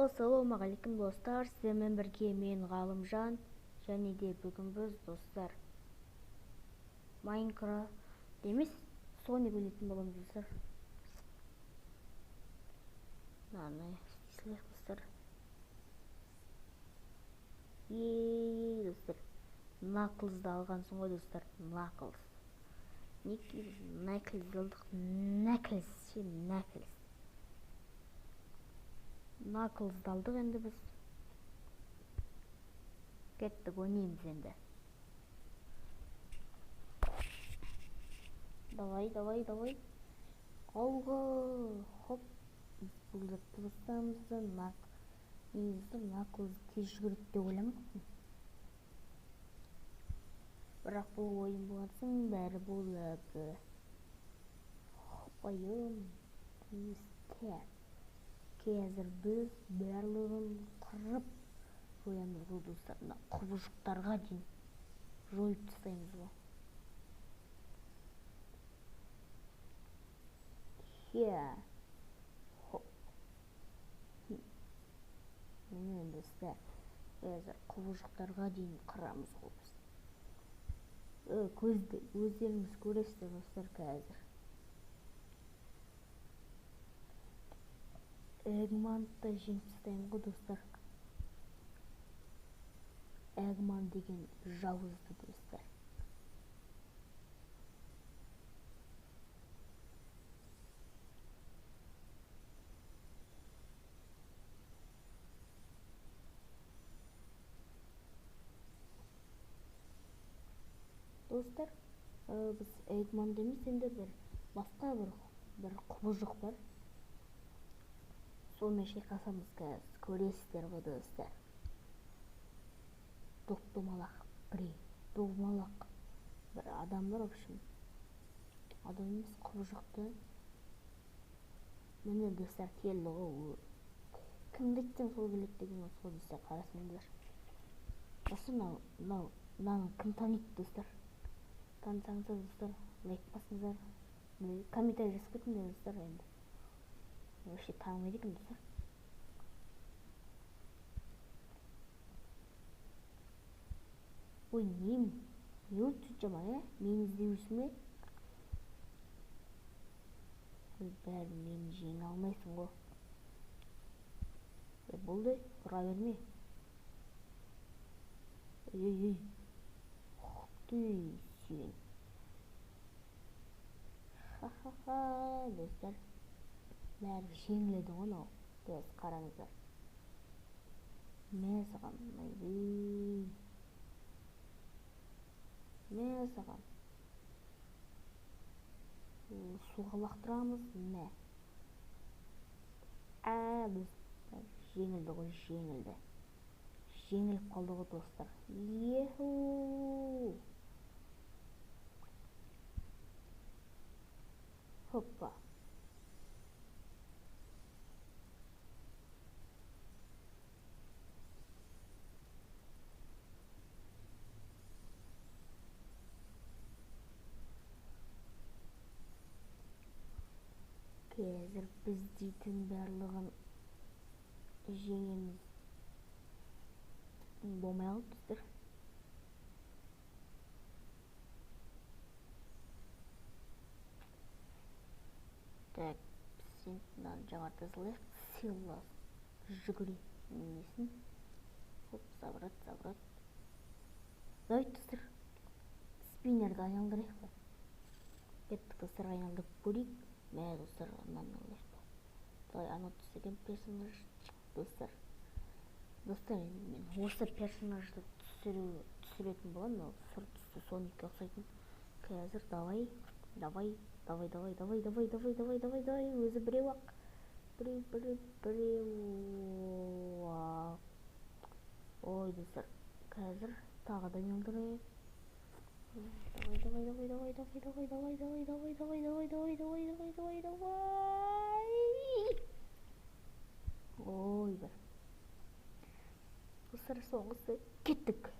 Ассалаумағалейкум достар, сіздермен бірге мен Ғалымжан, және де бүгін біз достар Майнкрафт емес, Соник ойнайтын боламыз достар. Мынаны істейсіздер достар. Достар, Наклзды алғансың ғой достар, Наклз. Наклз алдық, Наклзды алдық енді біз. Кеттік, ойнаймыз енді. Давай. Алға. Хоп. Бұл затты бастамызды. Наклз тез жүгіреді деп ойламаппын. Бірақ бұл ойын болғасын бәрі болады. Хопайым. Қазір біз барлығын қырып қоямыз ғой достар. Құбыжықтарға дейін жойып тастаймыз ғой. Міне достар, қазір құбыжықтарға дейін қырамыз ғой біз. Өздеріңіз көресіздер достар қазір. Эгманды жеңіп тастаймын ғой достар. Эгман деген жауызды достар. Достар, біз Эгман демейміз, енді басқа бір құбыжық бар. Сонымен шайқасамыз қазір, көресіздер ғой достар. Домалақ бір адам бар, общем. Адам емес, құбыжықты. Міне достар, келді ғой. Кімді айтсаң сол келеді деген осы ғой достар, қарасаңыздар. Мынаны кім таниды достар? Танысаңыздар достар, лайк басыңыздар. Комментарий жазып кетіңдер достар енді. Вообще танымайды екен достар. Ой, не өтіп жаман, мені іздеуісің бе? Бәрі мені жеңе алмайсың ғой. Болды, ұра берме. Сүйен. Ха-ха-ха, достар. Бәрі жеңіледі ғой нау. Көз қараңыздар. Мен саған. Суға лақтырамыз. Достар, жеңілді ғой, жеңіліп қалды ғой достар. Hoppa. Қазір біз дейтін барлығын жеңеміз болмай қалды достар. Так, біз мынаны жаңарта салайық. Сыйлас жүгіре несін. Хоп, забрат. Давай достар, спиннерді айналдырайық па. Кеттік достар, айналдырып көрейік. Мә достар, мынаны алайық па. Давай, анау түсірген персонаж достар. Достар, мен осы персонажды түсіретін болам. Сұр түсті Соникке ұқсайтын. Қазір давай. Өзі біреу ақ. Ой, достар, қазір тағы да айналдырайық. Ой, бір. Достар, соңғысы кеттік.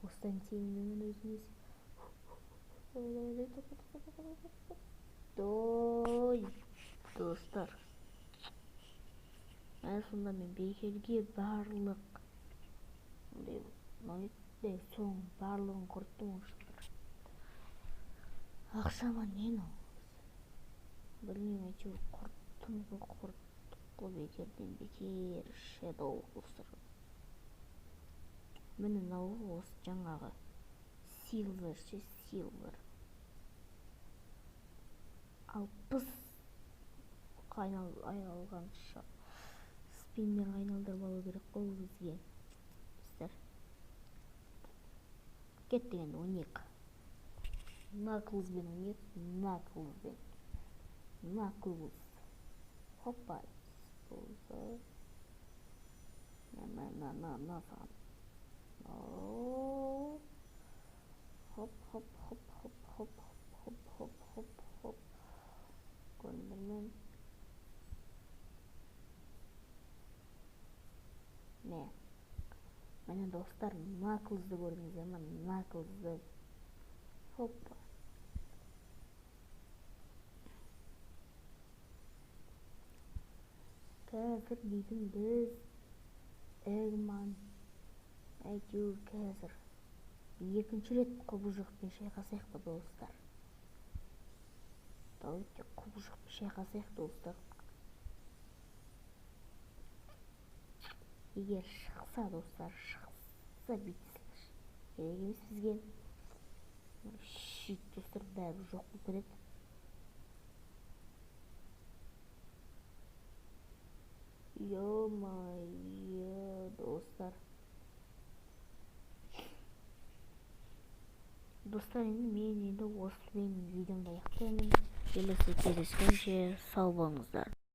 Осыдан сенің өзіңіз. Достар. Ana сонда мен бекерге барлық мындай соң барлығын құрттым ошолор. Акшама нені білмеймін, әйтеуір құрттық қой бекерден бекер Shadow достар. Міне мынау осы жаңағы Silver 60 айналғанша спиннер айналдырып алу керек қой бізге достар. Кеттік енді 12. Наклзбен ойнайық, Наклз. Хоппа. Болса. На. Хоп. Көндірмен. Міне достар, Наклзды көрдіңіздер ме? Наклзды. Хоппа. Қазір дейтін біз Эгман әйтеуір қазір екінші рет құбыжықпен шайқасайық па достар. Давайте құбыжықпен шайқасайық достар. Егер шықса достар, шықса бүйтсіздер. Керек емес бізге. Шит достар, бәрі жоқ болып кетеді. Ё-моё, достар. Достар, мен енді осымен видеомды аяқтаймын. Келесі кездескенше сау болыңыздар.